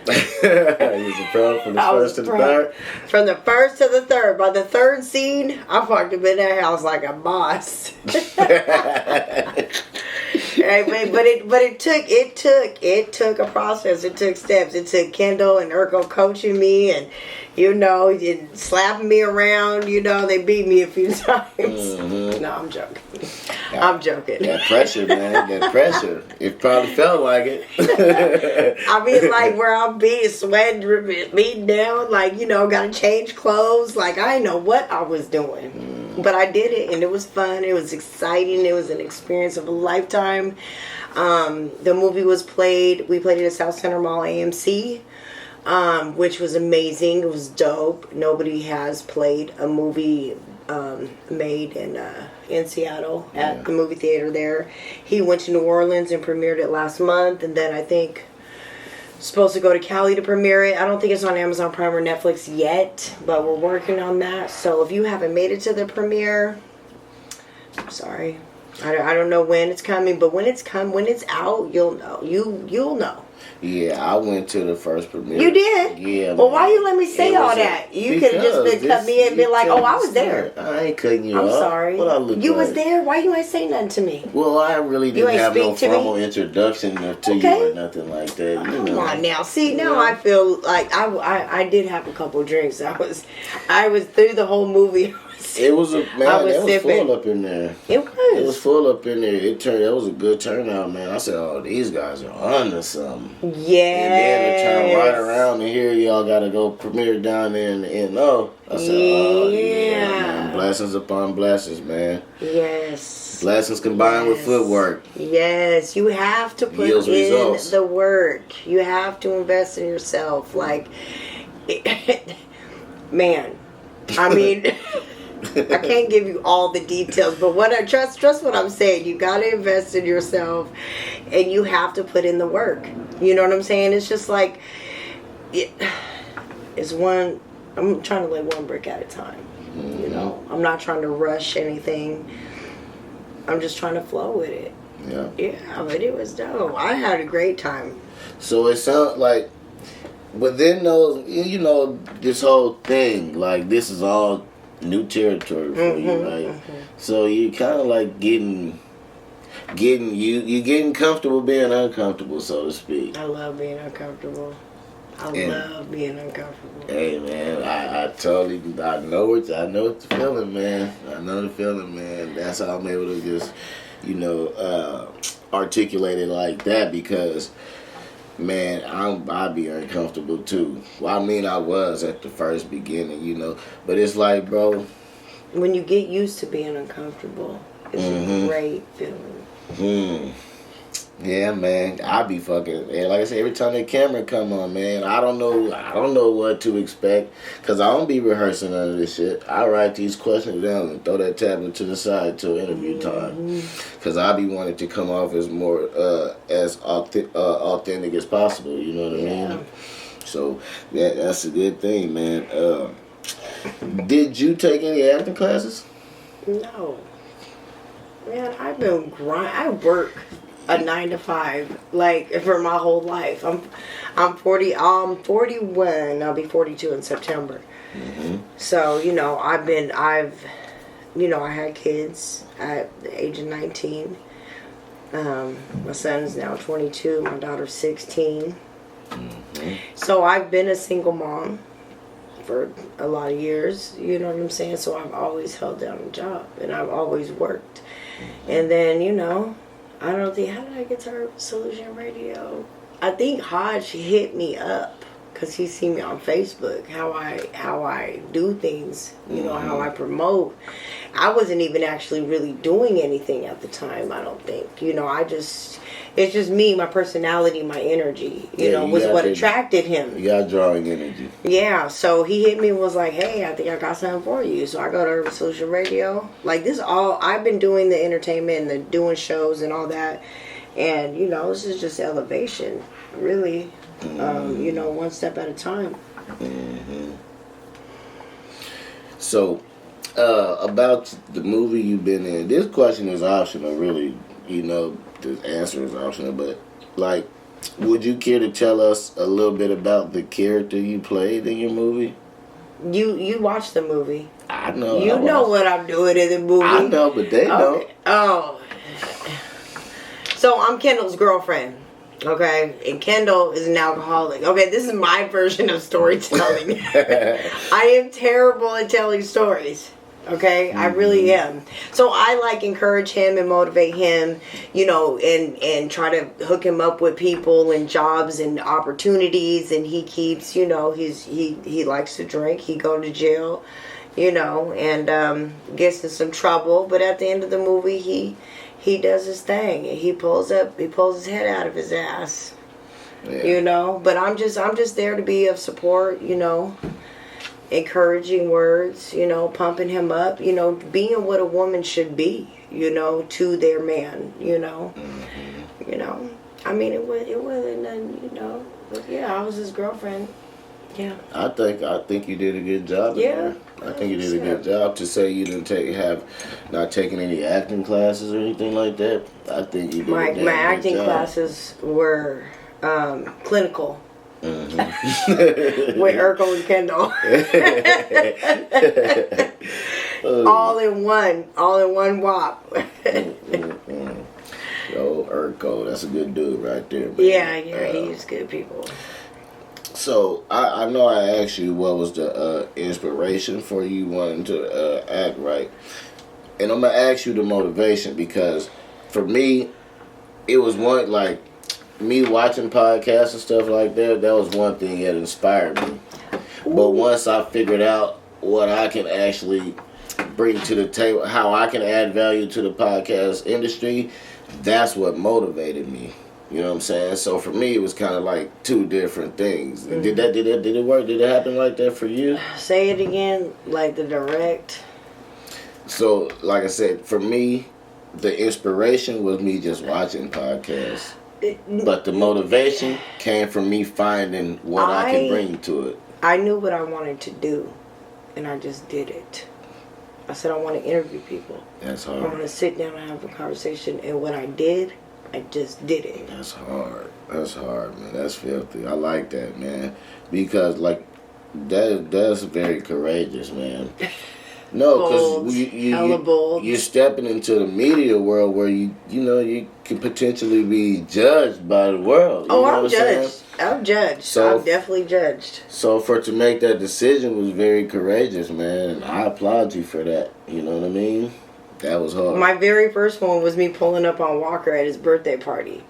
[SPEAKER 1] You was a pro from the first to the third?
[SPEAKER 2] From the first to the third. By the third scene, I walked up in that house like a boss. But it took a process. It took steps. It took Kendall and Urkel coaching me and slapping me around. They beat me a few times. No, I'm joking. I'm joking.
[SPEAKER 1] That pressure, man. That pressure. It probably felt like it.
[SPEAKER 2] I mean, like, where I'm being sweating, beating down, like, you know, gotta change clothes. Like, I didn't know what I was doing. But I did it, and it was fun. It was exciting. It was an experience of a lifetime. The movie was played. We played it at South Center Mall AMC. Which was amazing. It was dope. Nobody has played a movie made in Seattle at the movie theater there. He went to New Orleans and premiered it last month, and then I think supposed to go to Cali to premiere it. I don't think it's on Amazon Prime or Netflix yet, but we're working on that. So if you haven't made it to the premiere, I'm sorry. I don't know when it's coming, but when it's out, you'll know. You'll know.
[SPEAKER 1] Yeah, I went to the first premiere.
[SPEAKER 2] You did?
[SPEAKER 1] Yeah.
[SPEAKER 2] Well, why you let me say all that? You could have just cut me in and been like, "Oh, I was there."
[SPEAKER 1] I ain't cutting you off.
[SPEAKER 2] I'm sorry.
[SPEAKER 1] What I look
[SPEAKER 2] you
[SPEAKER 1] like?
[SPEAKER 2] was there. Why you ain't say nothing to me?
[SPEAKER 1] Well, I really didn't have no formal
[SPEAKER 2] me?
[SPEAKER 1] Introduction to you or nothing like that. You
[SPEAKER 2] Come
[SPEAKER 1] know.
[SPEAKER 2] on now. See, now I feel like I did have a couple of drinks. I was through the whole movie.
[SPEAKER 1] It was it was full up in there.
[SPEAKER 2] It was.
[SPEAKER 1] It was full up in there. It was a good turnout, man. I said, "Oh, these guys are on to something."
[SPEAKER 2] Yeah.
[SPEAKER 1] And then to turn right around and here y'all got to go premiere down there in the NO. I said, "Oh yeah, man. Blessings upon blessings, man."
[SPEAKER 2] Yes.
[SPEAKER 1] Blessings combined with footwork.
[SPEAKER 2] Yes, you have to put
[SPEAKER 1] Yields
[SPEAKER 2] in
[SPEAKER 1] results.
[SPEAKER 2] the work. You have to invest in yourself. Like, man, I mean. I can't give you all the details, but what I trust what I'm saying. You got to invest in yourself, and you have to put in the work. You know what I'm saying? It's just like it's one. I'm trying to lay one brick at a time. Mm-hmm. You know, I'm not trying to rush anything. I'm just trying to flow with it.
[SPEAKER 1] Yeah.
[SPEAKER 2] Yeah, but it was dope. I had a great time.
[SPEAKER 1] So it sounds like within those, you know, this whole thing, like this is all new territory for you, right? Mm-hmm. So you kind of like getting comfortable being uncomfortable, so to speak.
[SPEAKER 2] I love being uncomfortable. I love being uncomfortable.
[SPEAKER 1] Hey man, I totally I know what the feeling, man. I know the feeling, man. That's how I'm able to just, you know, articulate it like that because. Man, I'd be uncomfortable too. Well, I mean, I was at the first beginning, you know. But it's like, bro.
[SPEAKER 2] When you get used to being uncomfortable, it's a great feeling.
[SPEAKER 1] Yeah, man. I be fucking. And like I said, every time the camera come on, man, I don't know what to expect. Because I don't be rehearsing none of this shit. I write these questions down and throw that tablet to the side till interview time. Because I be wanting to come off as more, as authentic as possible. You know what I mean? So, that's a good thing, man. Did you take any acting classes?
[SPEAKER 2] No. Man, I've been I work a 9 to 5 like for my whole life. I'm 41. I'll be 42 in September. So you know I had kids at the age of 19. My son's now 22. My daughter's 16. So I've been a single mom for a lot of years. You know what I'm saying? So I've always held down a job and I've always worked. And then I don't think, how did I get to Urban Solution Radio? I think Hodge hit me up because he seen me on Facebook, how I do things, how I promote. I wasn't even actually really doing anything at the time, I don't think. It's just me, my personality, my energy, was what attracted him.
[SPEAKER 1] You got drawing energy.
[SPEAKER 2] Yeah, so he hit me and was like, hey, I think I got something for you. So I go to Urban Social Radio. Like I've been doing the entertainment and the doing shows and all that. And, this is just elevation, really. One step at a time.
[SPEAKER 1] So, about the movie you've been in, this question is optional, really. The answer is optional, but would you care to tell us a little bit about the character you played in your movie?
[SPEAKER 2] You watched the movie.
[SPEAKER 1] I know.
[SPEAKER 2] You know what I'm doing in the movie.
[SPEAKER 1] I know, but they know.
[SPEAKER 2] Oh. So I'm Kendall's girlfriend. Okay, and Kendall is an alcoholic. Okay, this is my version of storytelling. I am terrible at telling stories. Okay, I really am. So I like encourage him and motivate him, you know, and try to hook him up with people and jobs and opportunities. And he keeps, you know, he likes to drink. He go to jail, you know, and gets in some trouble. But at the end of the movie, he does his thing. He pulls his head out of his ass, you know. But I'm just there to be of support, you know. Encouraging words, you know, pumping him up, you know, being what a woman should be, you know, to their man, you know. You know, I mean, it wasn't nothing, you know, but yeah, I was his girlfriend. Yeah.
[SPEAKER 1] I think you did a good job.
[SPEAKER 2] Yeah.
[SPEAKER 1] I think you did a good job. To say you didn't not taking any acting classes or anything like that, I think you did a damn
[SPEAKER 2] my
[SPEAKER 1] good
[SPEAKER 2] acting
[SPEAKER 1] job.
[SPEAKER 2] classes were clinical. With Urkel and Kendall. all in one whop.
[SPEAKER 1] Yo, Urkel, that's a good dude right there, man.
[SPEAKER 2] Yeah, he's good people.
[SPEAKER 1] So I know I asked you what was the inspiration for you wanting to act right, and I'm gonna ask you the motivation, because for me, it was one like. Me watching podcasts and stuff like that was one thing that inspired me. But once I figured out what I can actually bring to the table, how I can add value to the podcast industry, that's what motivated me. You know what I'm saying? So for me, it was kind of like two different things. Mm-hmm. Did it work? Did it happen like that for you?
[SPEAKER 2] Say it again, like the direct.
[SPEAKER 1] So, like I said, for me, the inspiration was me just watching podcasts. But the motivation came from me finding what I can bring to it.
[SPEAKER 2] I knew what I wanted to do, and I just did it. I said I want to interview people.
[SPEAKER 1] That's hard.
[SPEAKER 2] I want to sit down and have a conversation, and what I did, I just did it.
[SPEAKER 1] That's hard. That's hard, man. That's filthy. I like that, man. Because, like, that's very courageous, man. No, because you're stepping into the media world where you can potentially be judged by the world.
[SPEAKER 2] I'm judged. I'm judged. So I'm definitely judged.
[SPEAKER 1] So to make that decision was very courageous, man. And I applaud you for that. You know what I mean? That was hard.
[SPEAKER 2] My very first one was me pulling up on Walker at his birthday party.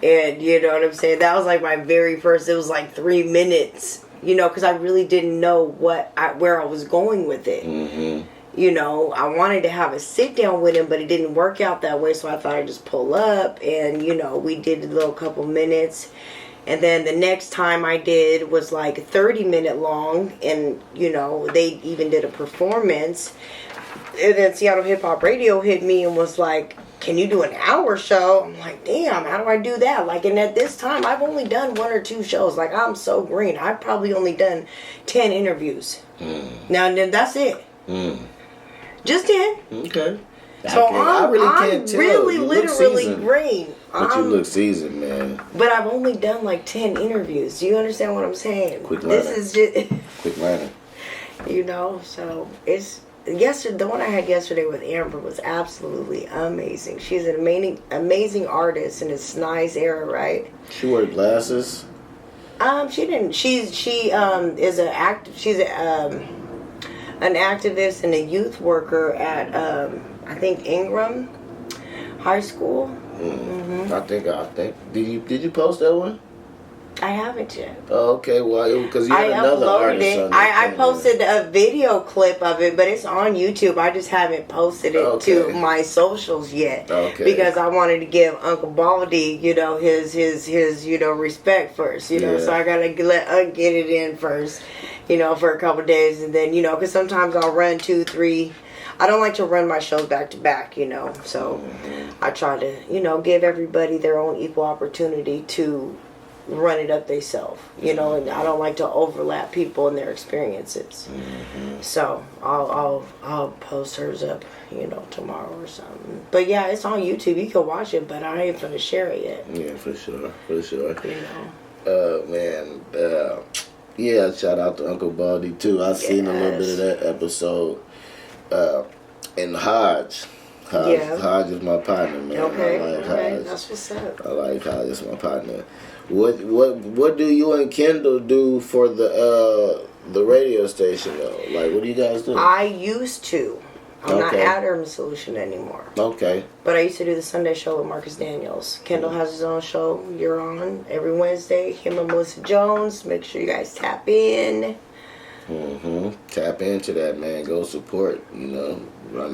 [SPEAKER 2] And you know what I'm saying? That was like my very first. It was like 3 minutes. You know, because I really didn't know where I was going with it. Mm-hmm. You know, I wanted to have a sit down with him, but it didn't work out that way. So I thought I'd just pull up, and you know, we did a little couple minutes, and then the next time I did was like 30-minute long, and you know, they even did a performance. And then Seattle Hip Hop Radio hit me and was like, can you do an hour show? I'm like, damn, how do I do that? Like, and at this time, I've only done 1 or 2 shows. Like, I'm so green. I've probably only done 10 interviews. Now, then that's it. Just 10.
[SPEAKER 1] Okay.
[SPEAKER 2] So I'm really literally green.
[SPEAKER 1] But you look seasoned, man.
[SPEAKER 2] But I've only done like 10 interviews. Do you understand what I'm saying?
[SPEAKER 1] Quick learner.
[SPEAKER 2] This is just...
[SPEAKER 1] Quick learner.
[SPEAKER 2] You know, so it's... Yesterday, the one I had yesterday with Amber was absolutely amazing. She's an amazing artist in this nice era, right?
[SPEAKER 1] She wore glasses.
[SPEAKER 2] She didn't. She is an active. She's an activist and a youth worker at I think Ingram High School. Mm-hmm.
[SPEAKER 1] I think. Did you post that one?
[SPEAKER 2] I haven't yet.
[SPEAKER 1] Oh, okay. Well, because you had another artist on there.
[SPEAKER 2] I posted a video clip of it, but it's on YouTube. I just haven't posted it to my socials yet. Okay. Because I wanted to give Uncle Baldy, you know, his respect first, you know. So I gotta get it in first, you know, for a couple days, and then, you know, because sometimes I'll run 2, 3. I don't like to run my shows back to back, you know. So I try to, you know, give everybody their own equal opportunity to run it up themselves, you know, and I don't like to overlap people and their experiences. So I'll post hers up, you know, tomorrow or something. But yeah, it's on YouTube. You can watch it, but I ain't gonna share it yet.
[SPEAKER 1] Yeah, for sure. You
[SPEAKER 2] know.
[SPEAKER 1] Man. Yeah, shout out to Uncle Baldy too. I've seen a little bit of that episode. And Hodge. Hodge is my partner, man.
[SPEAKER 2] Okay,
[SPEAKER 1] I like Hodge.
[SPEAKER 2] That's what's up.
[SPEAKER 1] I like Hodge is my partner. What do you and Kendall do for the radio station though? Like, what do you guys do?
[SPEAKER 2] I used to. I'm not
[SPEAKER 1] Okay.
[SPEAKER 2] at Urban Solution anymore.
[SPEAKER 1] Okay.
[SPEAKER 2] But I used to do the Sunday show with Marcus Daniels. Kendall has his own show. You're on every Wednesday. Him and Melissa Jones. Make sure you guys tap in.
[SPEAKER 1] Tap into that, man. Go support. You know,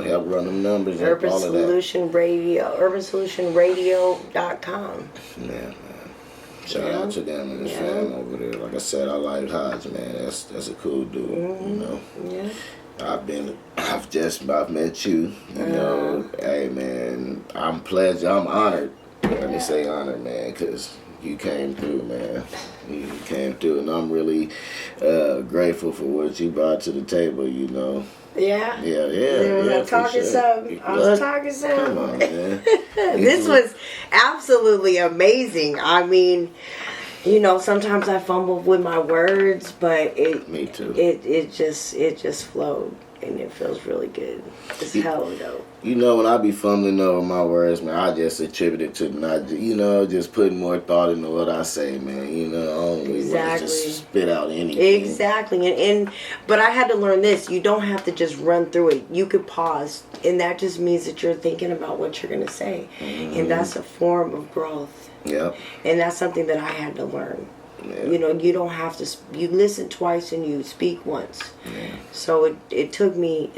[SPEAKER 1] help run them numbers.
[SPEAKER 2] Urban
[SPEAKER 1] all
[SPEAKER 2] Solution
[SPEAKER 1] of
[SPEAKER 2] Radio. UrbanSolutionRadio.com.
[SPEAKER 1] that. Man. Shout out to them and the fam over there. Like I said, I like Hodge, man. That's a cool dude. You know.
[SPEAKER 2] Yeah.
[SPEAKER 1] I've met you. You know, hey man, I'm honored. Let me say honored, man, because you came through, man. You came through, and I'm really grateful for what you brought to the table. You know.
[SPEAKER 2] Yeah.
[SPEAKER 1] Yeah.
[SPEAKER 2] I was talking some.
[SPEAKER 1] Come on, man.
[SPEAKER 2] This was absolutely amazing. I mean, you know, sometimes I fumble with my words, but
[SPEAKER 1] Me too.
[SPEAKER 2] It just flowed, and it feels really good. It's hella dope.
[SPEAKER 1] You know, when I be fumbling over my words, man, I just attribute it to not, just putting more thought into what I say, man. You know, I don't really want to just spit out anything.
[SPEAKER 2] Exactly. But I had to learn this. You don't have to just run through it. You could pause, and that just means that you're thinking about what you're going to say. And that's a form of growth.
[SPEAKER 1] Yep.
[SPEAKER 2] And that's something that I had to learn.
[SPEAKER 1] Yeah.
[SPEAKER 2] You know, you don't have to. You listen twice and you speak once. Yeah. So it took me.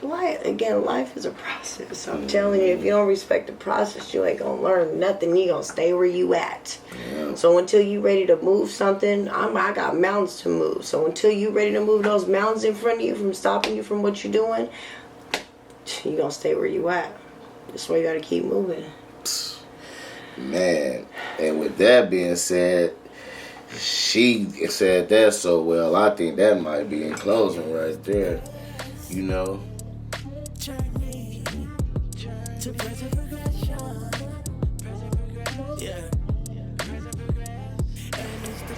[SPEAKER 2] Life is a process. I'm telling you, if you don't respect the process, you ain't gonna learn nothing. You gonna stay where you at. Yeah. So until you ready to move something, I got mountains to move. So until you ready to move those mountains in front of you from stopping you from what you're doing, you gonna stay where you at. That's why you gotta keep moving.
[SPEAKER 1] Man, and with that being said, she said that so well. I think that might be in closing right there. You know.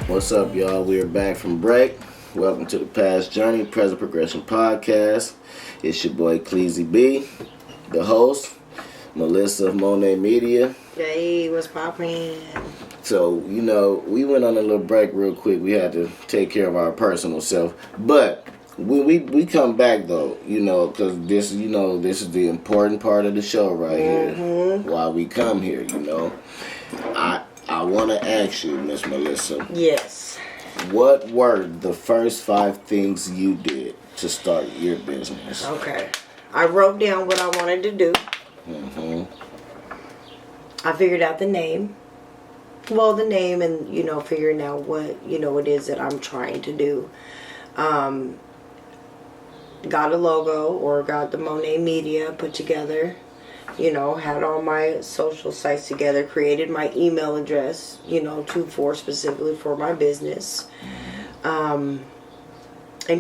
[SPEAKER 1] What's up, y'all? We're back from break. Welcome to the Past Journey, Present Progression Podcast. It's your boy Cleezy B, the host, Melissa of Monae Media.
[SPEAKER 2] Hey, what's poppin'?
[SPEAKER 1] So, we went on a little break real quick. We had to take care of our personal self. But when we come back, though, because this is the important part of the show right here. Why we come here, I want to ask you, Miss Melissa.
[SPEAKER 2] Yes.
[SPEAKER 1] What were the first 5 things you did to start your business?
[SPEAKER 2] Okay. I wrote down what I wanted to do. I figured out the name. Well, the name and, figuring out what, it is that I'm trying to do. Got a logo or got the Monae Media put together. Had all my social sites together. Created my email address, specifically for my business. And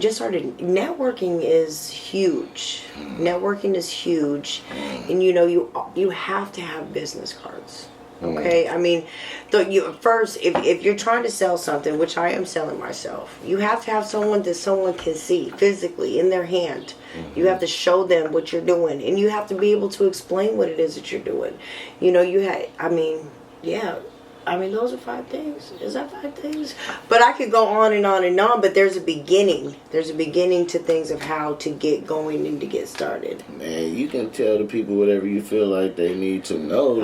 [SPEAKER 2] just started. Networking is huge. And you have to have business cards. Okay, I mean, first, if you're trying to sell something, which I am selling myself, you have to have someone that someone can see physically in their hand. You have to show them what you're doing, and you have to be able to explain what it is that you're doing. Those are 5 things. Is that 5 things? But I could go on and on and on, but there's a beginning. There's a beginning to things of how to get going and to get started.
[SPEAKER 1] Man, you can tell the people whatever you feel like they need to know,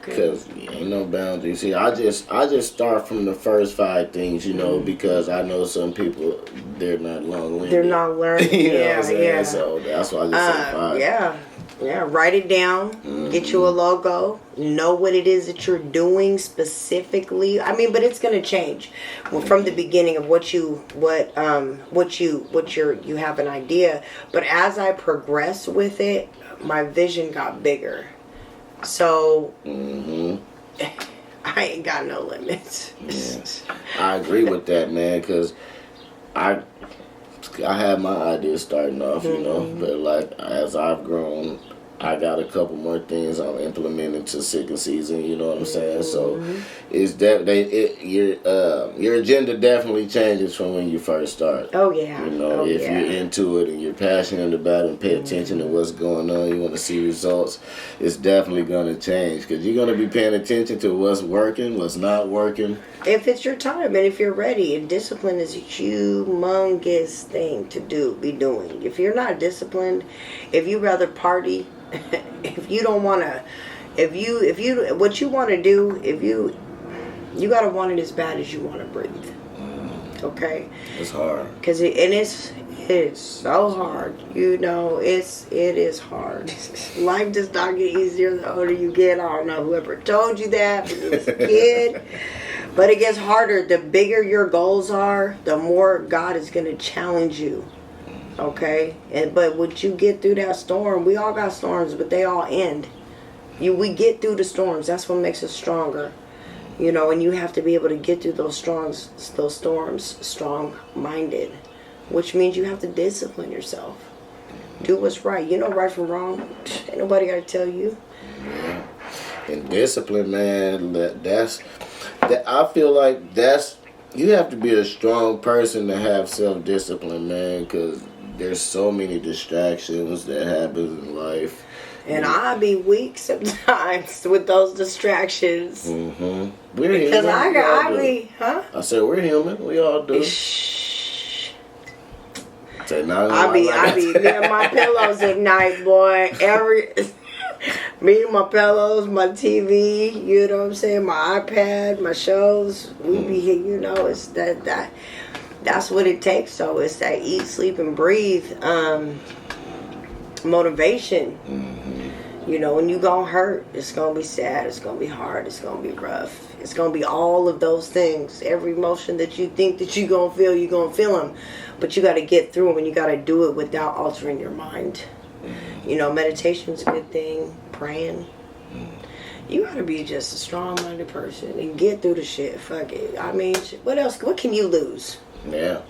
[SPEAKER 1] because ain't no boundaries here. I just start from the first 5 things, because I know some people, they're not long-winded.
[SPEAKER 2] They're not learning. Yeah.
[SPEAKER 1] So that's why I just said 5.
[SPEAKER 2] Yeah, write it down. Get you a logo. Know what it is that you're doing specifically. But it's gonna change from the beginning of you have an idea. But as I progressed with it, my vision got bigger. So I ain't got no limits.
[SPEAKER 1] Yeah. I agree with that, man, because I had my ideas starting off, but like as I've grown, I got a couple more things I'm implementing to second season. You know what I'm saying? So it's your agenda definitely changes from when you first start.
[SPEAKER 2] Oh yeah.
[SPEAKER 1] You know, if you're into it and you're passionate about it and pay attention to what's going on, you want to see results, it's definitely going to change because you're going to be paying attention to what's working, what's not working.
[SPEAKER 2] If it's your time and if you're ready, and discipline is a humongous thing to be doing. If you're not disciplined, if you rather party, if you don't want to, what you want to do, you got to want it as bad as you want to breathe. Okay?
[SPEAKER 1] It's hard.
[SPEAKER 2] It's so hard. You know, it is hard. Life does not get easier the older you get. I don't know whoever told you that when you was a kid. But it gets harder. The bigger your goals are, the more God is going to challenge you. Okay? But once you get through that storm, we all got storms, but they all end. We get through the storms. That's what makes us stronger. You know, and you have to be able to get through those storms strong-minded, which means you have to discipline yourself. Do what's right. You know right from wrong. Ain't nobody got to tell you.
[SPEAKER 1] Yeah. And discipline, man, I feel like you have to be a strong person to have self-discipline, man, because there's so many distractions that happen in life.
[SPEAKER 2] And I be weak sometimes with those distractions.
[SPEAKER 1] Mm-hmm. We're human.
[SPEAKER 2] Because
[SPEAKER 1] I said we're human. We all do.
[SPEAKER 2] I be me and my pillows at night, boy. Me and my pillows, my TV, you know what I'm saying, my iPad, my shows. We be here, you know. It's that's what it takes. So it's that eat, sleep, and breathe motivation. You know, when you gonna hurt, it's gonna be sad, it's gonna be hard, it's gonna be rough, it's gonna be all of those things. Every emotion that you think that you gonna feel, you gonna feel them, but you got to get through them, and you got to do it without altering your mind. You know, meditation's a good thing. Praying. You got to be just a strong-minded person and get through the shit. Fuck it. I mean, what else? What can you lose?
[SPEAKER 1] Yeah.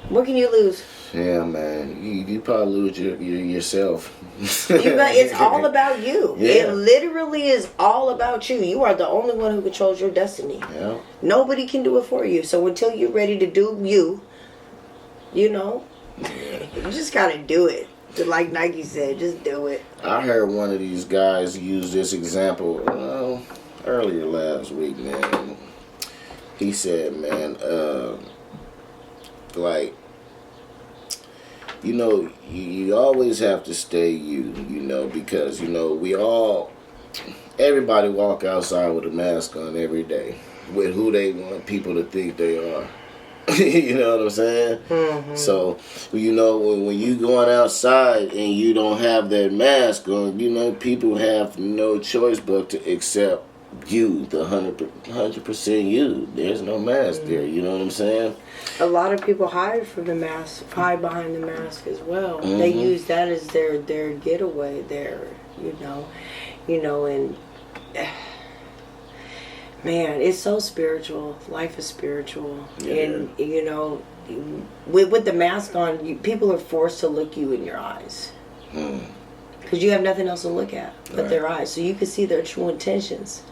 [SPEAKER 2] What can you lose?
[SPEAKER 1] Yeah, man. You probably lose yourself.
[SPEAKER 2] It's all about you.
[SPEAKER 1] Yeah.
[SPEAKER 2] It literally is all about you. You are the only one who controls your destiny.
[SPEAKER 1] Yeah.
[SPEAKER 2] Nobody can do it for you. So until you're ready to do you, you know, you just got to do it. Like Nike said, just do it.
[SPEAKER 1] I heard one of these guys use this example earlier last week, man. He said, man, like, you know, you always have to stay you know, because, you know, everybody walk outside with a mask on every day with who they want people to think they are. You know what I'm saying? Mm-hmm. So, you know, when you going outside and you don't have that mask on, you know, people have no choice but to accept you, the 100% you. There's no mask there. You know what I'm saying?
[SPEAKER 2] A lot of people hide from the mask, hide behind the mask as well. Mm-hmm. They use that as their getaway. You know, and. Man, it's so spiritual. Life is spiritual. Yeah. And, you know, with the mask on, people are forced to look you in your eyes. Because you have nothing else to look at but their eyes. So you can see their true intentions.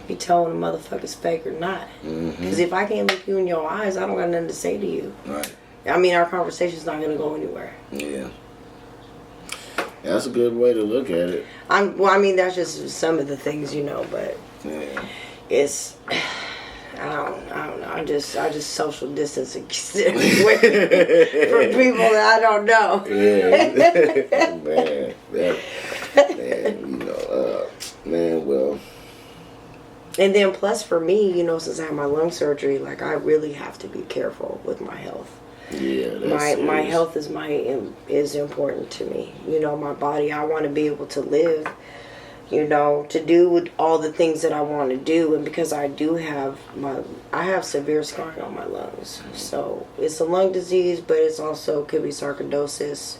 [SPEAKER 2] You tell when a motherfucker's fake or not. Because if I can't look you in your eyes, I don't got nothing to say to you. Right. I mean, our conversation's not going to go anywhere.
[SPEAKER 1] Yeah. That's a good way to look at it.
[SPEAKER 2] I mean, that's just some of the things, you know, but... Yeah. It's, I don't know. I just social distancing from people that I don't know.
[SPEAKER 1] Yeah, man, you know, man, well.
[SPEAKER 2] And then plus for me, you know, since I had my lung surgery, like I really have to be careful with my health.
[SPEAKER 1] Yeah,
[SPEAKER 2] my health is important to me. You know, my body. I want to be able to live. You know, to do all the things that I want to do, and because I have severe scarring on my lungs. So it's a lung disease, but it's also could be sarcoidosis.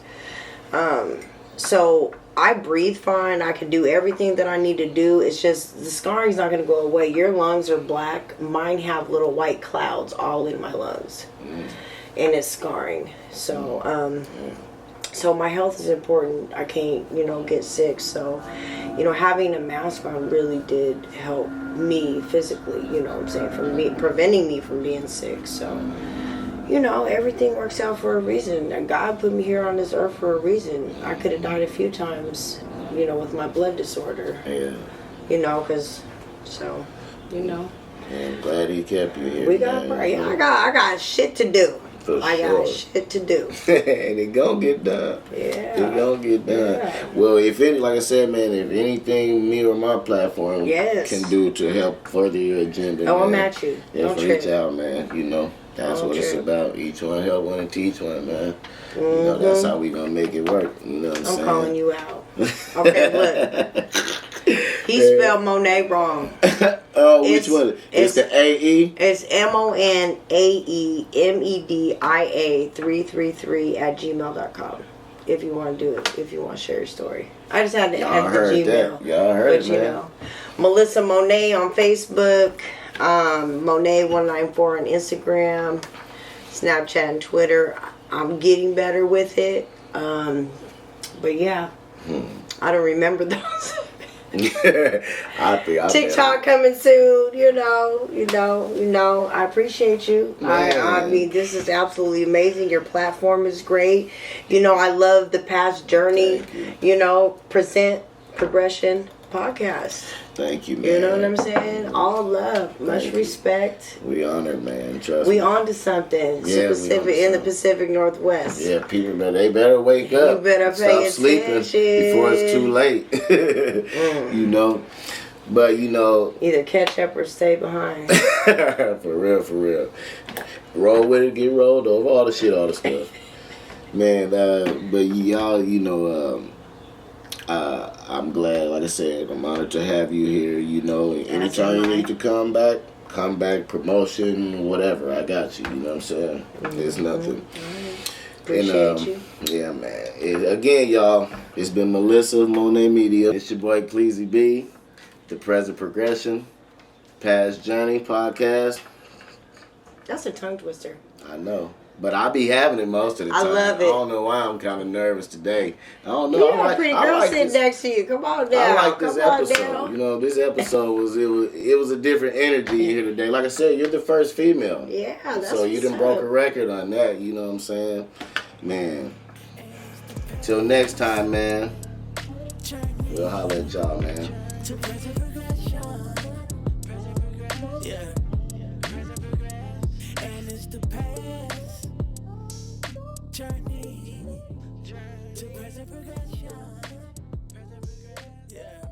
[SPEAKER 2] So I breathe fine. I can do everything that I need to do. It's just the scarring's not going to go away. Your lungs are black. Mine have little white clouds all in my lungs, and it's scarring. So So my health is important. I can't, get sick. So, having a mask on really did help me physically, what I'm saying, from me, preventing me from being sick. So, everything works out for a reason. And God put me here on this earth for a reason. I could have died a few times, with my blood disorder.
[SPEAKER 1] Yeah.
[SPEAKER 2] I'm
[SPEAKER 1] glad He kept you here.
[SPEAKER 2] We got pray. I got shit to do. I got shit to do.
[SPEAKER 1] And it gonna get done.
[SPEAKER 2] Yeah.
[SPEAKER 1] It gonna get done.
[SPEAKER 2] Yeah.
[SPEAKER 1] Well, like I said, man, if anything me or my platform can do to help further your agenda,
[SPEAKER 2] I'm
[SPEAKER 1] man,
[SPEAKER 2] at you.
[SPEAKER 1] just reach out, man. That's what it's about. Each one help one and teach one, man. That's how we gonna make it work. You know what I'm saying?
[SPEAKER 2] I'm calling you out. Okay, look. He spelled Monae wrong.
[SPEAKER 1] Which one? It's the A-E?
[SPEAKER 2] It's MONAEMEDIA 333 @gmail.com. If you want to do it, if you want to share your story. I just had to add the Gmail.
[SPEAKER 1] Y'all heard it, man.
[SPEAKER 2] Melissa Monae on Facebook. Monae194 on Instagram. Snapchat and Twitter. I'm getting better with it. But yeah. I don't remember those. TikTok coming soon, I appreciate you. I mean, this is absolutely amazing. Your platform is great. I love the past journey, present progression podcast.
[SPEAKER 1] Thank you, man.
[SPEAKER 2] You know what I'm saying? All love, much respect.
[SPEAKER 1] We honored, man. Trust
[SPEAKER 2] we
[SPEAKER 1] me.
[SPEAKER 2] On to something.
[SPEAKER 1] Yeah,
[SPEAKER 2] in the Pacific Northwest.
[SPEAKER 1] Yeah, people, they better wake up.
[SPEAKER 2] You better pay
[SPEAKER 1] Stop sleeping before it's too late. But
[SPEAKER 2] either catch up or stay behind.
[SPEAKER 1] For real. Roll with it, get rolled over, all the stuff. Man, but y'all, I'm glad, like I said, I'm honored to have you here, anytime you need to come back, promotion, whatever, I got you, you know what I'm saying? It's nothing.
[SPEAKER 2] Appreciate you.
[SPEAKER 1] Yeah, man. Again, y'all, it's been Melissa, Monae Media. It's your boy, Cleasy B, the Present Progression, Past Journey podcast.
[SPEAKER 2] That's a tongue twister.
[SPEAKER 1] I know. But I be having it most of the time.
[SPEAKER 2] I love it.
[SPEAKER 1] I don't know why I'm kind of nervous today. I don't know.
[SPEAKER 2] You got a pretty girl sitting next to you. Come on down.
[SPEAKER 1] I like this episode. This episode was a different energy here today. Like I said, you're the first female.
[SPEAKER 2] Yeah, that's
[SPEAKER 1] so you done broke a record on that. You know what I'm saying, man. Till next time, man. We'll holler at y'all, man. Journey to present progression. Yeah.